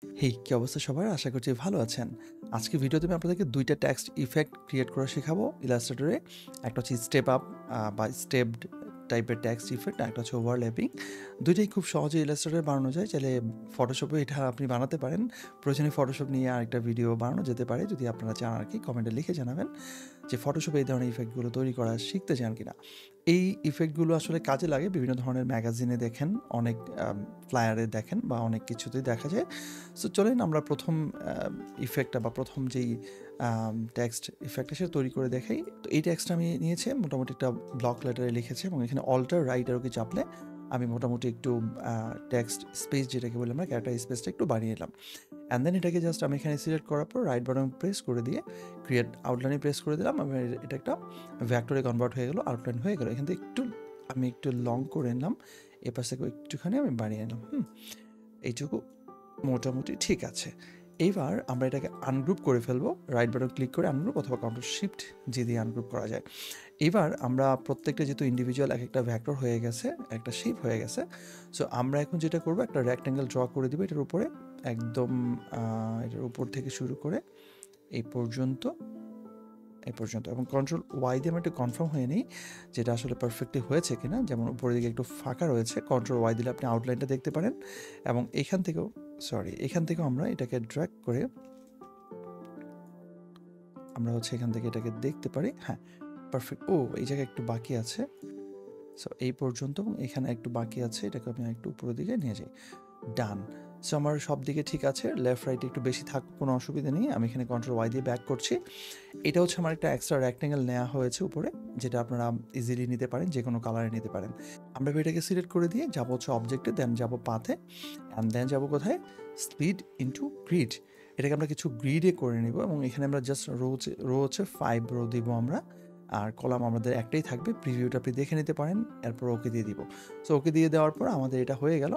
হেই, কি অবস্থা সবার? আশা করছি ভালো আছেন। আজকে ভিডিওতে আমি আপনাদেরকে ২ টা টেক্সট ইফেক্ট ক্রিয়েট করা শেখাবো ইলাস্ট্রেটরে। একটা হচ্ছে স্টেপ আপ বা স্টেপড টাইপের টেক্সট ইফেক্ট, আর একটা হচ্ছে ওভারল্যাপিং। ২ টাই খুব সহজে ইলাস্ট্রেটরে বানানো যায়। চাইলে ফটোশপে এটা আপনি বানাতে পারেন। প্রয়োজনে ফটোশপ নিয়ে আরেকটা ভিডিও বানানো যেতে পারে। যদি আপনারা চান আরকি কমেন্টে লিখে জানাবেন যে ফটোশপে এই ধরনের ইফেক্টগুলো তৈরি করা শিখতে চান কিনা। এই ইফেক্টগুলো আসলে কাজে লাগে বিভিন্ন ধরনের ম্যাগাজিনে দেখেন, অনেক ফ্লায়ারে দেখেন বা অনেক কিছুতেই দেখা যায়। সো চলেন আমরা প্রথম ইফেক্টটা বা প্রথম যেই টেক্সট ইফেক্টটা সেটা তৈরি করে দেখাই। তো এই টেক্সটটা আমি নিয়েছি মোটামুটি একটা ব্লক লেটারে লিখেছি এবং এখানে অল্টার রাইট অ্যারো কি চাপলে আমি মোটামুটি একটু টেক্সট স্পেস যেটাকে বলি আমরা ক্যারেক্টার স্পেসটা একটু বাড়িয়ে নিলাম। অ্যান্ড দেন এটাকে জাস্ট আমি এখানে সিলেক্ট করার পর রাইট বাটন প্রেস করে দিয়ে ক্রিয়েট আউটলাইনে প্রেস করে দিলাম। আমি এটা একটা ভ্যাক্টরে কনভার্ট হয়ে গেল, আউটলাইন হয়ে গেল। এখান থেকে আমি একটু লং করে নিলাম, এপাশ থেকে একটুখানি আমি বাড়িয়ে নিলাম। এইটুকু মোটামুটি ঠিক আছে। এইবার আমরা এটাকে আনগ্রুপ করে ফেলবো। রাইট বাটন ক্লিক করে আনগ্রুপ অথবা কন্ট্রোল শিফট জি দিয়ে আনগ্রুপ করা যায়। এবার আমরা প্রত্যেকটা যেহেতু ইন্ডিভিজুয়াল একটা ভ্যাক্টর হয়ে গেছে, একটা শেপ হয়ে গেছে, সো আমরা এখন যেটা করবো একটা রেক্ট্যাঙ্গেল ড্র করে দিব এটার উপরে, একদম এটার উপর থেকে শুরু করে এই পর্যন্ত এবং কন্ট্রোল ওয়াই দিয়ে আমরা একটু কনফার্ম হয়ে নিই যেটা আসলে পারফেক্টলি হয়েছে কিনা। যেমন উপরের দিকে একটু ফাঁকা রয়েছে, কন্ট্রোল ওয়াই দিলে আপনি আউটলাইনটা দেখতে পারেন। এবং এখান থেকেও আমরা এটাকে ড্র্যাগ করে আমরা হচ্ছে এখান থেকে এটাকে দেখতে পারি। হ্যাঁ, পারফেক্ট। এই জায়গায় একটু বাকি আছে, সো এই পর্যন্ত এবং এখানে একটু বাকি আছে, এটাকে আমি একটু উপরের দিকে নিয়ে যাই। ডান। সো আমার সব দিকে ঠিক আছে, লেফট রাইট একটু বেশি থাকুক, কোনো অসুবিধা নেই। আমি এখানে কন্ট্রোল ওয়াই দিয়ে ব্যাক করছি। এটা হচ্ছে আমার একটা এক্সট্রা রেক্ট্যাঙ্গেল নেওয়া হয়েছে উপরে, যেটা আপনারা ইজিলি নিতে পারেন, যে কোনো কালারে নিতে পারেন। আমরা এটাকে সিলেক্ট করে দিয়ে যাবো হচ্ছে অবজেক্টে, দেন যাবো পাথে, অ্যান্ড দেন যাবো কোথায়, স্প্লিট ইন্টু গ্রিড। এটাকে আমরা কিছু গ্রিডে করে নিব এবং এখানে আমরা জাস্ট রো হচ্ছে 5 রো দিব আমরা, আর কলাম আমাদের একটাই থাকবে। প্রিভিউটা আপনি দেখে নিতে পারেন, এরপর ওকে দিয়ে দিব। সো ওকে দিয়ে দেওয়ার পর আমাদের এটা হয়ে গেল।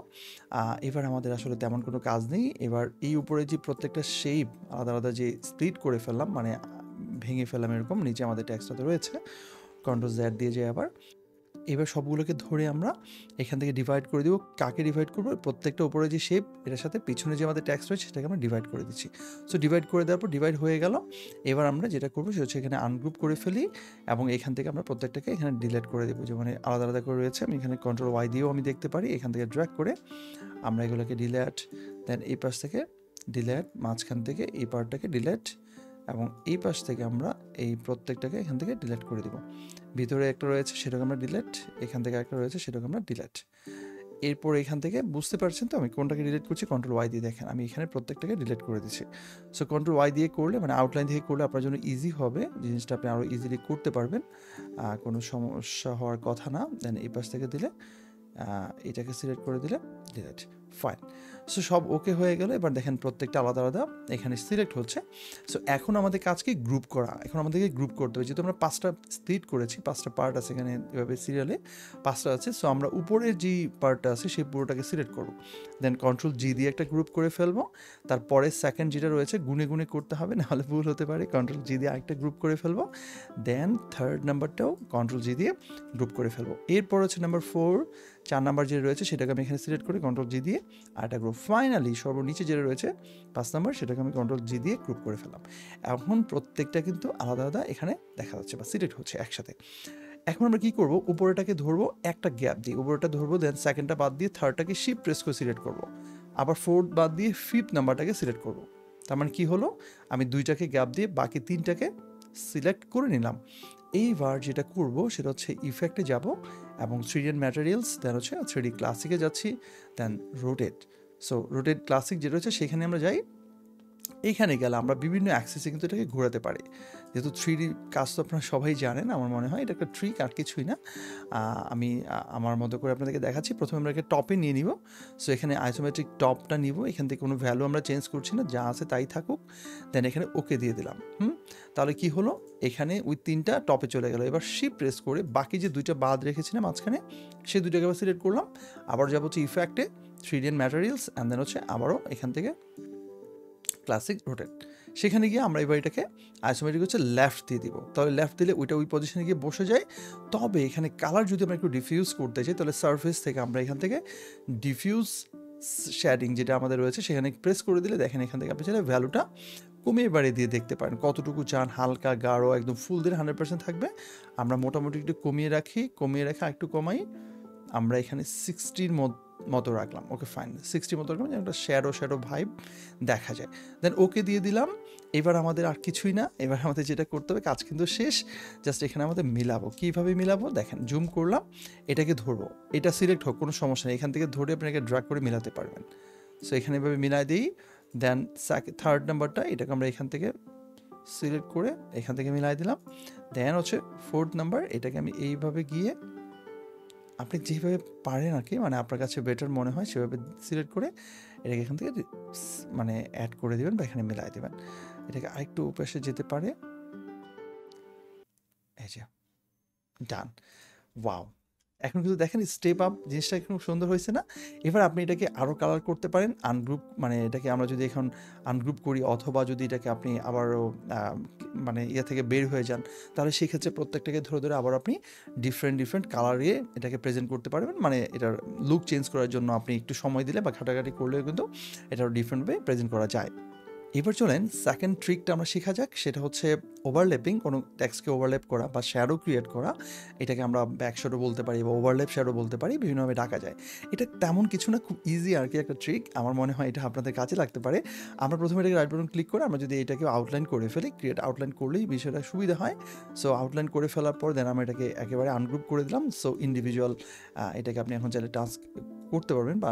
এবার আমাদের আসলে তেমন কোনো কাজ নেই। এবার এই উপরে যে প্রত্যেকটা শেপ আলাদা আলাদা যে স্প্লিট করে ফেললাম, মানে ভেঙে ফেললাম এরকম, নিচে আমাদের টেক্সটটা রয়েছে, কন্ট্রোল জেড দিয়ে যায় আবার। এবার সবগুলোকে ধরে আমরা এখান থেকে ডিভাইড করে দিব। কাকে ডিভাইড করবো? প্রত্যেকটা উপরে যে শেপ, এটার সাথে পিছনে যে আমাদের টেক্সট রয়েছে সেটাকে আমরা ডিভাইড করে দিচ্ছি। সো ডিভাইড করে দেওয়ার পর ডিভাইড হয়ে গেল। এবার আমরা যেটা করবো সেটা হচ্ছে এখানে আনগ্রুপ করে ফেলি এবং এখান থেকে আমরা প্রত্যেকটাকে এখানে ডিলিট করে দেবো। যে মানে আলাদা আলাদা করে রয়েছে, আমি এখানে কন্ট্রোল ওয়াই দিয়েও আমি দেখতে পারি। এখান থেকে ড্র্যাগ করে আমরা এগুলোকে ডিলিট, দেন এই পাশ থেকে ডিলিট, মাঝখান থেকে এই পার্টটাকে ডিলিট এবং এই পাশ থেকে আমরা এই প্রত্যেকটাকে এখান থেকে ডিলিট করে দিব। ভিতরে একটা রয়েছে সেটাকে আমরা ডিলিট, এখান থেকে একটা রয়েছে সেটাকে আমরা ডিলিট। এরপর এখান থেকে বুঝতে পারছেন তো আমি কোনটাকে ডিলিট করছি? কন্ট্রোল ওয়াই দিয়ে দেখেন আমি এখানে প্রত্যেকটাকে ডিলিট করে দিচ্ছি। সো কন্ট্রোল ওয়াই দিয়ে করলে, মানে আউটলাইন থেকে করলে আপনার জন্য ইজি হবে, জিনিসটা আপনি আরও ইজিলি করতে পারবেন, কোনো সমস্যা হওয়ার কথা না। দেন এই পাশ থেকে দিলে এটাকে সিলেক্ট করে দিলে ডিলিট, ফাইন। সো সব ওকে হয়ে গেল। এবার দেখেন প্রত্যেকটা আলাদা আলাদা এখানে সিলেক্ট হচ্ছে। সো এখন আমাদের কাজ কি? গ্রুপ করা। এখন আমাদেরকে গ্রুপ করতে হবে, যেহেতু আমরা 5টা স্প্লিট করেছি, 5টা পার্ট আছে এখানে, এভাবে সিরিয়ালে 5টা আছে। সো আমরা উপরের যে পার্টটা আছে সেই পুরোটাকে সিলেক্ট করব। দেন কন্ট্রোল জি দিয়ে একটা গ্রুপ করে ফেলবো। তারপরে সেকেন্ড যেটা রয়েছে গুনে গুনে করতে হবে, নাহলে ভুল হতে পারে। কন্ট্রোল জি দিয়ে আরেকটা গ্রুপ করে ফেলবো। দেন থার্ড নাম্বারটাও কন্ট্রোল জি দিয়ে গ্রুপ করে ফেলবো। এরপর হচ্ছে নাম্বার 4, 4 নাম্বার যেটা রয়েছে সেটাকে আমি এখানে সিলেক্ট করে কন্ট্রোল জি দিয়ে আরেকটা গ্রুপ। ফাইনালি সর্বনিচে যেটা রয়েছে 5 নাম্বার, সেটাকে আমি কন্ট্রোল জি দিয়ে গ্রুপ করে ফেললাম। এখন প্রত্যেকটা কিন্তু আলাদা আলাদা এখানে দেখা যাচ্ছে বা সিলেক্ট হচ্ছে একসাথে। এখন আমরা কি করব? উপরেটাকে ধরবো, একটা গ্যাপ দিয়ে উপরেটা ধরবো, দেন সেকেন্ডটা বাদ দিয়ে থার্ডটাকে শিফট প্রেস করে সিলেক্ট করব। আবার ফোর্থ বাদ দিয়ে ফিফথ নাম্বারটাকে সিলেক্ট করব। তার মানে কি হলো? আমি 2টাকে গ্যাপ দিয়ে বাকি 3টাকে সিলেক্ট করে নিলাম। এইবার যেটা করব সেটা হচ্ছে ইফেক্টে যাব এবং 3D ম্যাটেরিয়ালস, দেন হচ্ছে 3D ক্লাসিকে যাচ্ছি, দেন রোটেট। সো রোটেট ক্লাসিক যেটা হচ্ছে সেখানে আমরা যাই। এইখানে গেলে আমরা বিভিন্ন অ্যাক্সেসে কিন্তু এটাকে ঘোরাতে পারি। যেহেতু 3D কাজ তো আপনারা সবাই জানেন, আমার মনে হয় এটা একটা ট্রিক, আর কিছুই না। আমি আমার মতো করে আপনাদেরকে দেখাচ্ছি। প্রথমে আমরা একে টপে নিয়ে নিব। সো এখানে আইসোমেট্রিক টপটা নিব, এখান থেকে কোনো ভ্যালু আমরা চেঞ্জ করছি না, যা আছে তাই থাকুক। দেন এখানে ওকে দিয়ে দিলাম। তাহলে কি হলো? এখানে ওই 3টা টপে চলে গেল। এবার শিফট প্রেস করে বাকি যে 2টা বাদ রেখেছিলাম মাঝখানে, সেই 2টাকে আবার সিলেক্ট করলাম। আবার যাবো হচ্ছে ইফেক্টে, 3D ম্যাটেরিয়ালস, অ্যান্ড দেন হচ্ছে আবারও এখান থেকে ক্লাসিক রোটেট। সেখানে গিয়ে আমরা এবার এটাকে আইসোমেট্রিক হচ্ছে লেফট দিয়ে দিব। তাহলে লেফট দিলে ওইটা ওই পজিশনে গিয়ে বসে যায়। তবে এখানে কালার যদি আমরা একটু ডিফিউজ করতে চাই, তাহলে সারফেস থেকে আমরা এখান থেকে ডিফিউজ শেডিং যেটা আমাদের রয়েছে সেখানে প্রেস করে দিলে দেখেন এখান থেকে আপনি চাইলে ভ্যালুটা কমিয়ে বাড়িয়ে দিয়ে দেখতে পারেন কতটুকু চান, হালকা গাঢ় একদম ফুল দিলে 100% থাকবে। আমরা মোটামুটি একটু কমিয়ে রাখি একটু কমাই, আমরা এখানে 60 মতো রাখলাম। ওকে ফাইন, 60 মতো রাখলাম, একটা শ্যাডো ভাইব দেখা যায়। দেন ওকে দিয়ে দিলাম। এবার আমাদের আর কিছুই না, এবার আমাদের যেটা করতে হবে, কাজ কিন্তু শেষ, জাস্ট এখানে আমাদের মিলাবো। কীভাবে মিলাবো দেখেন, জুম করলাম, এটাকে ধরবো, এটা সিলেক্ট হোক কোনো সমস্যা নেই, এখান থেকে ধরে আপনাকে ড্র্যাগ করে মিলাতে পারবেন। সো এখানে এভাবে মিলাই দিই। দেন থার্ড নাম্বারটা এটাকে আমরা এখান থেকে সিলেক্ট করে এখান থেকে মিলাই দিলাম। দেন হচ্ছে ফোর্থ নাম্বার, এটাকে আমি এইভাবে গিয়ে আপনি যেভাবে পারেন আর কি, মানে আপনার কাছে বেটার মনে হয় সেভাবে সিলেক্ট করে এটাকে এখান থেকে মানে অ্যাড করে দেবেন বা এখানে মিলাই দেবেন। এটাকে আরেকটু উপরে যেতে পারে, এই যে ডান। ওয়াও, এখন কিন্তু দেখেন স্টেপ আপ জিনিসটা খুব সুন্দর হয়েছে না? এবার আপনি এটাকে আরও কালার করতে পারেন, আনগ্রুপ, মানে এটাকে আমরা যদি এখন আনগ্রুপ করি অথবা যদি এটাকে আপনি আবারও মানে ইয়ে থেকে বের হয়ে যান, তাহলে সেই ক্ষেত্রে প্রত্যেকটাকে ধরে আবার আপনি ডিফারেন্ট কালারে এটাকে প্রেজেন্ট করতে পারবেন। মানে এটার লুক চেঞ্জ করার জন্য আপনি একটু সময় দিলে বা ঘাটাঘাটি করলেও কিন্তু এটার ডিফারেন্টভাবে প্রেজেন্ট করা যায়। এবার চলেন সেকেন্ড ট্রিকটা আমরা শেখা যাক, সেটা হচ্ছে ওভারল্যাপিং, কোনো টেক্সটকে ওভারল্যাপ করা বা শ্যাডো ক্রিয়েট করা। এটাকে আমরা ব্যাক শ্যাডো বলতে পারি বা ওভারল্যাপ শ্যাডো বলতে পারি, বিভিন্নভাবে ডাকা যায়। এটা তেমন কিছু না, খুব ইজি আর কি একটা ট্রিক, আমার মনে হয় এটা আপনাদের কাজে লাগতে পারে। আমরা প্রথমে এটাকে রাইট বাটন ক্লিক করে আমরা যদি এটাকে আউটলাইন করে ফেলি, ক্রিয়েট আউটলাইন করলেই বিষয়টা সুবিধা হয়। সো আউটলাইন করে ফেলার পর দেন আমরা এটাকে একেবারে আনগ্রুপ করে দিলাম। সো ইন্ডিভিজুয়াল এটাকে আপনি এখন চাইলে টাস্ক করতে পারবেন বা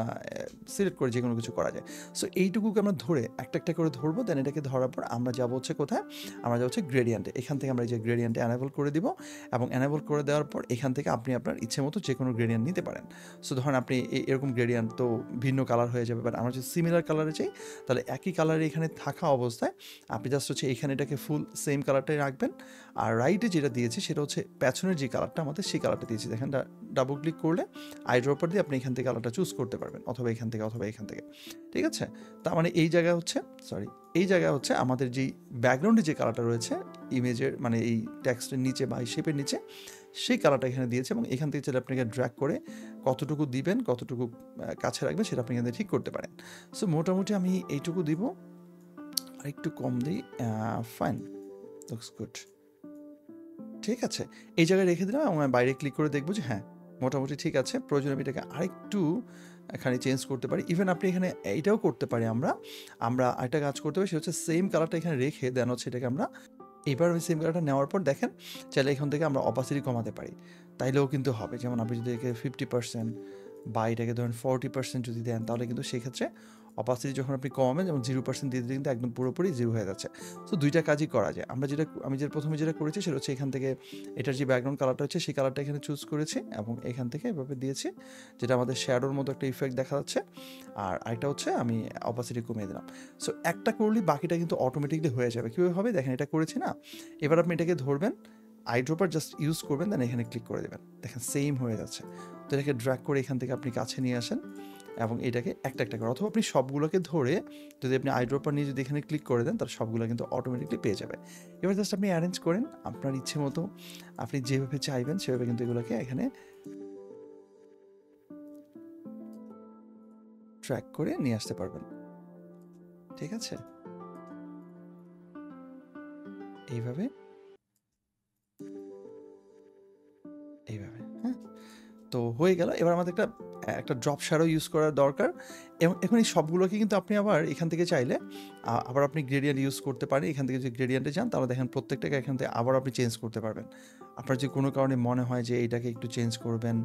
সিলেক্ট করে যে কোনো কিছু করা যায়। সো এইটুকুকে আমরা ধরে একটা করে ধরবো। দেন এটাকে ধরার পর আমরা যাবো হচ্ছে কোথায়, আমরা যাবো হচ্ছে গ্রেডিয়েন্টে। এখান থেকে আমরা এই যে গ্রেডিয়েন্টে অ্যানেবল করে দিব, এবং অ্যানেবল করে দেওয়ার পর এখান থেকে আপনি আপনার ইচ্ছে মতো যে কোনো গ্রেডিয়েন্ট নিতে পারেন। সো ধরেন আপনি এরকম গ্রেডিয়েন্ট তো ভিন্ন কালার হয়ে যাবে, বাট আমরা যদি সিমিলার কালারে চাই তাহলে একই কালারে এখানে থাকা অবস্থায় আপনি জাস্ট হচ্ছে এখানে এটাকে ফুল সেম কালারটাই রাখবেন। আর রাইটে যেটা দিয়েছি সেটা হচ্ছে পেছনের যে কালারটা আমাদের সেই কালারটা দিয়েছি। দেখেন ডাবল ক্লিক করলে আই ড্রপার দিয়ে আপনি এখান থেকে কালারটা চুজ করতে পারবেন, অথবা এখান থেকে, ঠিক আছে? তার মানে এই জায়গায় হচ্ছে আমাদের যেই ব্যাকগ্রাউন্ডে যে কালারটা রয়েছে ইমেজের, মানে এই টেক্সটের নিচে বা এই শেপের নিচে, সেই কালারটা এখানে দিয়েছে, এবং এখান থেকে চাইলে আপনাকে ড্র্যাগ করে কতটুকু দিবেন, কতটুকু কাছে রাখবেন সেটা আপনি এখান থেকে ঠিক করতে পারেন। সো মোটামুটি আমি এইটুকু দিব, আর একটু কম দিই, ফাইন, লুকস গুড, ঠিক আছে। এই জায়গায় রেখে দিলাম, এবং বাইরে ক্লিক করে দেখবো যে হ্যাঁ মোটামুটি ঠিক আছে। প্রয়োজনে আমি এটাকে আরেকটু এখানে চেঞ্জ করতে পারি। ইভেন আপনি এখানে এইটাও করতে পারি, আমরা আরেকটা কাজ করতে পারি, সেটা হচ্ছে সেম কালারটা এখানে রেখে দেন হচ্ছে এটাকে আমরা এবার ওই সেম কালারটা নেওয়ার পর দেখেন চাইলে এখান থেকে আমরা অপাসিটি কমাতে পারি, তাইলেও কিন্তু হবে। যেমন আপনি যদি একে 50% বা এটাকে ধরেন 40% যদি দেন, তাহলে কিন্তু সেক্ষেত্রে অপাসিটি যখন আপনি কমাবেন, যেমন 0% দিয়ে দিলে কিন্তু একদম পুরোপুরি 0 হয়ে যাচ্ছে। সো দুইটা কাজই করা যায়। আমি প্রথমে যেটা করেছি সেটা হচ্ছে এখান থেকে এটার যে ব্যাকগ্রাউন্ড কালারটা হচ্ছে সেই কালারটা এখানে চুজ করেছি, এবং এখান থেকে এভাবে দিয়েছি, যেটা আমাদের শ্যাডোর মতো একটা ইফেক্ট দেখা যাচ্ছে। আর আরেকটা হচ্ছে আমি অপাসিটি কমিয়ে দিলাম। সো একটা করলেই বাকিটা কিন্তু অটোমেটিকলি হয়ে যাবে। কীভাবে হবে দেখেন, এটা করেছি না, এবার আপনি এটাকে ধরবেন, আই ড্রপার জাস্ট ইউজ করবেন, দেন এখানে ক্লিক করে দেবেন, দেখেন সেম হয়ে যাচ্ছে। তো এটাকে ড্র্যাগ করে এখান থেকে আপনি কাছে নিয়ে আসেন, এবং এটাকে একটা করে, অথবা আপনি সবগুলোকে ধরে যদি আপনি আই ড্রপার নিয়ে যদি এখানে ক্লিক করে দেন, তাহলে সবগুলো কিন্তু অটোমেটিকলি পেয়ে যাবে। এবার জাস্ট আপনি অ্যারেঞ্জ করেন আপনার ইচ্ছে মতো, আপনি যেভাবে চাইবেন সেভাবে কিন্তু এগুলোকে এখানে ট্র্যাক করে নিয়ে আসতে পারবেন, ঠিক আছে? এইভাবে হ্যাঁ, তো হয়ে গেল। এবার আমাদের একটা ড্রপ শ্যাডো ইউজ করার দরকার, এবং এখন এই সবগুলোকে কিন্তু আপনি আবার এখান থেকে চাইলে আবার আপনি গ্রেডিয়েন্ট ইউজ করতে পারেন। এখান থেকে যদি গ্রেডিয়েন্টে যান, তাহলে দেখেন প্রত্যেকটাকে এখান থেকে আবার আপনি চেঞ্জ করতে পারবেন। আপনার যে কোনো কারণে মনে হয় যে এটাকে একটু চেঞ্জ করবেন,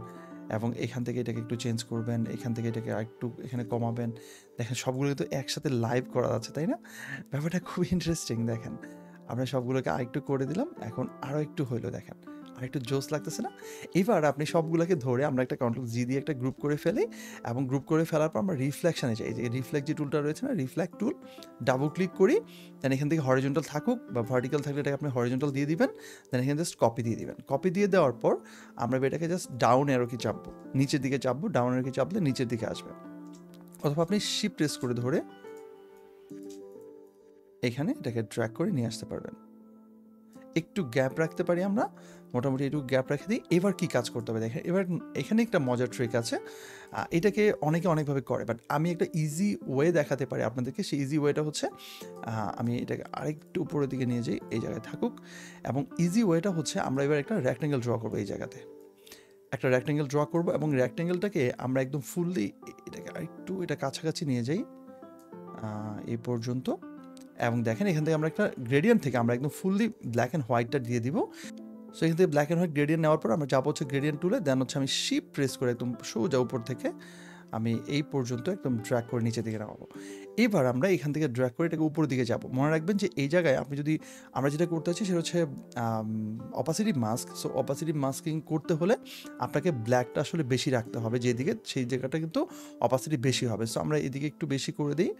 এবং এখান থেকে এটাকে একটু চেঞ্জ করবেন, এখান থেকে এটাকে আরেকটু এখানে কমাবেন, দেখেন সবগুলো কিন্তু একসাথে লাইভ করা যাচ্ছে, তাই না? ব্যাপারটা খুব ইন্টারেস্টিং। দেখেন আমরা সবগুলোকে আরেকটু করে দিলাম, এখন আরও একটু হইলো, দেখেন আরেকটু জোস লাগতেছে না? এবার আপনি সবগুলোকে ধরে আমরা একটা কন্ট্রোল জি দিয়ে একটা গ্রুপ করে ফেলি, এবং গ্রুপ করে ফেলার পর আমরা রিফ্লেকশানে যাই। যে রিফ্লেক্ট যে টুলটা রয়েছে না, রিফ্লেক্ট টুল, ডাবল ক্লিক করি, দেন এখান থেকে হরিজন্টাল থাকুক বা ভার্টিক্যাল থাকলে এটাকে আপনি হরিজন্টাল দিয়ে দিবেন, দেন এখানে জাস্ট কপি দিয়ে দিবেন। কপি দিয়ে দেওয়ার পর আমরা এটাকে জাস্ট ডাউন অ্যারো কি চাপবো, নিচের দিকে চাপবো, ডাউন অ্যারো কি চাপলে নিচের দিকে আসবে, অথবা আপনি শিফট প্রেস করে ধরে এখানে এটাকে ড্র্যাগ করে নিয়ে আসতে পারবেন। একটু গ্যাপ রাখতে পারি আমরা, মোটামুটি একটু গ্যাপ রেখে দিই। এবার কি কাজ করতে হবে দেখেন, এবার এখানে একটা মজার ট্রিক আছে। এটাকে অনেকে অনেকভাবে করে, বাট আমি একটা ইজি ওয়ে দেখাতে পারি আপনাদেরকে। সেই ইজি ওয়েটা হচ্ছে, আমি এটাকে আরেকটু উপরের দিকে নিয়ে যাই, এই জায়গায় থাকুক। এবং ইজি ওয়েটা হচ্ছে আমরা এবার একটা রেক্ট্যাঙ্গেল ড্র করবো। এই জায়গাতে একটা রেক্ট্যাঙ্গেল ড্র করবো এবং রেক্ট্যাঙ্গেলটাকে আমরা একদম ফুললি এটাকে আরেকটু এটা কাছাকাছি নিয়ে যাই এই পর্যন্ত। এবং দেখেন এখান থেকে আমরা একটা গ্রেডিয়েন্ট থেকে আমরা একদম ফুললি ব্ল্যাক অ্যান্ড হোয়াইটটা দিয়ে দিব। সো এখান থেকে ব্ল্যাক অ্যান্ড হোয়াইট গ্রেডিয়েন্ট নেওয়ার পর আমরা যাবো হচ্ছে গ্রেডিয়েন্ট টুলে, দেন হচ্ছে আমি শিপ প্রেস করে একদম সোজা উপর থেকে আমি এই পর্যন্ত একদম ড্র্যাগ করে নিচের দিকে নামাবো। এবার আমরা এখান থেকে ড্র্যাগ করে এটাকে উপর দিকে যাব। মনে রাখবেন যে এই জায়গায় আপনি যদি, আমরা যেটা করতে চাচ্ছি সেটা হচ্ছে opacity mask. So opacity masking করতে হলে আপনাকে ব্ল্যাকটা আসলে বেশি রাখতে হবে, যেদিকে সেই জায়গাটা কিন্তু অপাসিটি বেশি হবে। সো আমরা এদিকে একটু বেশি করে দিই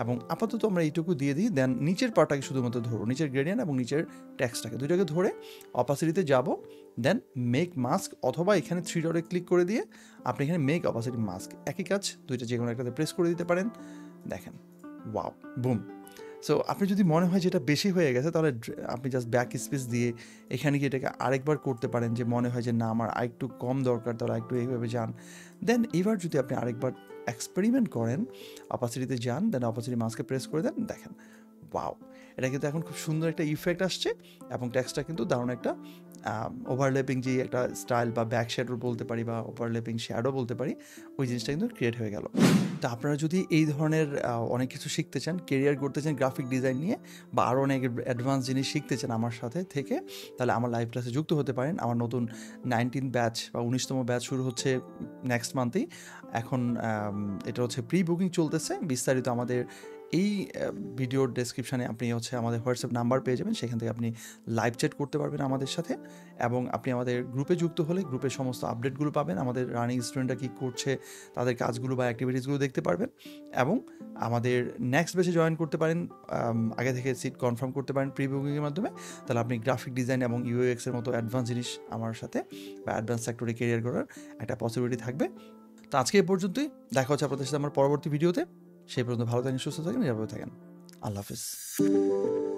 এবং আপাতত আমরা এইটুকু দিয়ে দিই। দেন নিচের পার্টটাকে শুধুমাত্র ধরবো, নিচের গ্রেডিয়েন্ট এবং নিচের টেক্সটটাকে দুইটাকে ধরে অপাসিটিতে যাব। দেন মেক মাস্ক, অথবা এখানে 3 ডটে ক্লিক করে দিয়ে আপনি এখানে মেক অপাসিটি মাস্ক, একই কাজ, দুইটা যে কোনো একটাতে প্রেস করে দিতে পারেন। দেখেন, ওয়াও, বুম। সো আপনি যদি মনে হয় যেটা বেশি হয়ে গেছে, তাহলে আপনি জাস্ট ব্যাক স্পেস দিয়ে এখানে গিয়ে এটাকে আরেকবার করতে পারেন। যে মনে হয় যে না আমার আরেকটু কম দরকার, তাহলে আরেকটু এইভাবে যান। দেন এবার যদি আপনি আরেকবার এক্সপেরিমেন্ট করেন, অপাসিটিতে যান, দেন অপাসিটি মাস্কে প্রেস করে দেন, দেখেন ওয়াও, এটা কিন্তু এখন খুব সুন্দর একটা ইফেক্ট আসছে এবং টেক্সটটা কিন্তু দারুণ একটা ওভারল্যাপিং যে একটা স্টাইল বা ব্যাক শ্যাডো বলতে পারি বা ওভারল্যাপিং শ্যাডো বলতে পারি, ওই জিনিসটা কিন্তু ক্রিয়েট হয়ে গেল। তো আপনারা যদি এই ধরনের অনেক কিছু শিখতে চান, কেরিয়ার করতে চান গ্রাফিক ডিজাইন নিয়ে, বা আরও অনেক অ্যাডভান্স জিনিস শিখতে চান আমার সাথে থেকে, তাহলে আমার লাইভ ক্লাসে যুক্ত হতে পারেন। আমার নতুন 19 ব্যাচ বা 19তম ব্যাচ শুরু হচ্ছে নেক্সট মান্থেই। এখন এটা হচ্ছে প্রি বুকিং চলতেছে। বিস্তারিত আমাদের এই ভিডিওর ডেসক্রিপশানে আপনি হচ্ছে আমাদের হোয়াটসঅ্যাপ নাম্বার পেয়ে যাবেন, সেখান থেকে আপনি লাইভ চ্যাট করতে পারবেন আমাদের সাথে। এবং আপনি আমাদের গ্রুপে যুক্ত হলে গ্রুপের সমস্ত আপডেটগুলো পাবেন, আমাদের রানিং স্টুডেন্টরা কী করছে তাদের কাজগুলো বা অ্যাক্টিভিটিসগুলো দেখতে পারবেন। এবং আমাদের নেক্সট ব্যাচে জয়েন করতে পারেন, আগে থেকে সিট কনফার্ম করতে পারেন প্রি বুকিংয়ের মাধ্যমে। তাহলে আপনি গ্রাফিক ডিজাইন এবং ইউএক্সের মতো অ্যাডভান্স জিনিস আমার সাথে বা অ্যাডভান্স সেক্টরে কেরিয়ার করার একটা পসিবিলিটি থাকবে। তো আজকে এই পর্যন্তই, দেখা হচ্ছে আপনাদের সাথে আমার পরবর্তী ভিডিওতে। সেই পর্যন্ত ভালো থাকেন, সুস্থ থাকেন, নিরাপদে থাকেন। আল্লাহ হাফিজ।